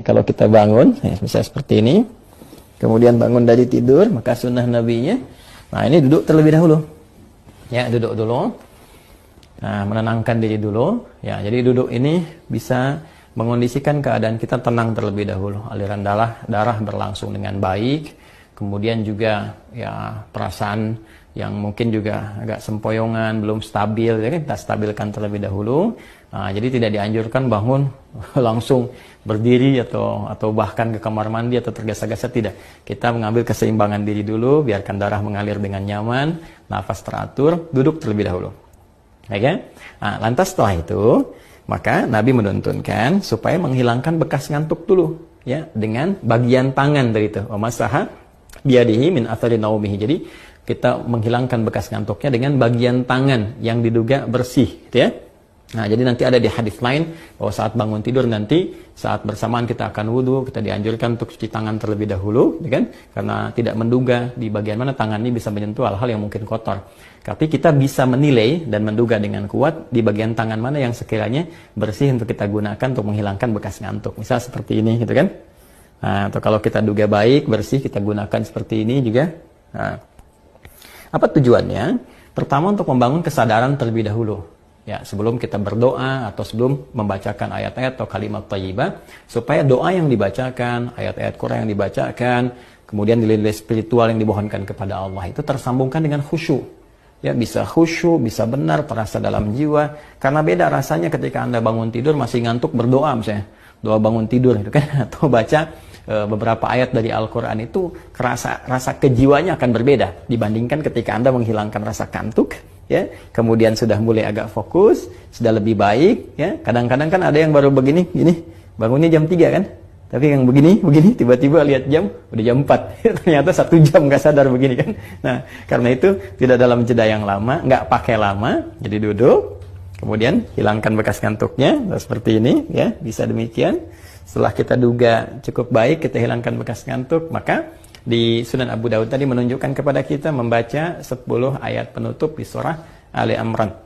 kalau kita bangun, misalnya seperti ini, kemudian bangun dari tidur, maka sunnah nabinya, nah ini duduk terlebih dahulu. Ya, duduk dulu. Nah, menenangkan diri dulu. Ya, jadi duduk ini bisa mengondisikan keadaan kita tenang terlebih dahulu. Aliran darah berlangsung dengan baik. Kemudian juga ya perasaan yang mungkin juga agak sempoyongan, belum stabil, ya kan? Kita stabilkan terlebih dahulu. Nah, jadi tidak dianjurkan bangun langsung berdiri atau bahkan ke kamar mandi atau tergesa-gesa, tidak. Kita mengambil keseimbangan diri dulu, biarkan darah mengalir dengan nyaman, nafas teratur, duduk terlebih dahulu. Ya kan? Nah, lantas setelah itu, maka Nabi menuntunkan supaya menghilangkan bekas ngantuk dulu, ya, dengan bagian tangan dari itu. Masaha biadihi min athari naumihi. Jadi kita menghilangkan bekas ngantuknya dengan bagian tangan yang diduga bersih, gitu ya. Nah, jadi nanti ada di hadis lain bahwa saat bangun tidur nanti saat bersamaan kita akan wudhu, kita dianjurkan untuk cuci tangan terlebih dahulu, ya kan? Karena tidak menduga di bagian mana tangan ini bisa menyentuh hal-hal yang mungkin kotor. Tapi kita bisa menilai dan menduga dengan kuat di bagian tangan mana yang sekiranya bersih untuk kita gunakan untuk menghilangkan bekas ngantuk. Misal seperti ini, gitu kan? Nah, atau kalau kita duga baik, bersih, kita gunakan seperti ini juga. Nah, apa tujuannya? Pertama, untuk membangun kesadaran terlebih dahulu. Ya, sebelum kita berdoa atau sebelum membacakan ayat-ayat atau kalimat thayyibah, supaya doa yang dibacakan, ayat-ayat Quran yang dibacakan, kemudian nilai-nilai spiritual yang dimohonkan kepada Allah itu tersambungkan dengan khusyuk. Ya, bisa khusyuk, bisa benar, terasa dalam jiwa. Karena beda rasanya ketika Anda bangun tidur masih ngantuk berdoa misalnya. Doa bangun tidur gitu kan, atau baca beberapa ayat dari Al-Quran itu rasa kejiwanya akan berbeda dibandingkan ketika Anda menghilangkan rasa kantuk, ya, kemudian sudah mulai agak fokus, sudah lebih baik, ya. Kadang-kadang kan ada yang baru begini, gini, bangunnya jam 3 kan, tapi yang begini, tiba-tiba lihat jam, udah jam 4, ternyata 1 jam nggak sadar begini kan. Nah, karena itu tidak dalam jeda yang lama, nggak pakai lama, jadi duduk, kemudian hilangkan bekas kantuknya, seperti ini, ya, bisa demikian. Setelah kita duga cukup baik, kita hilangkan bekas ngantuk, maka di Sunan Abu Dawud tadi menunjukkan kepada kita membaca 10 ayat penutup di surah Ali Imran.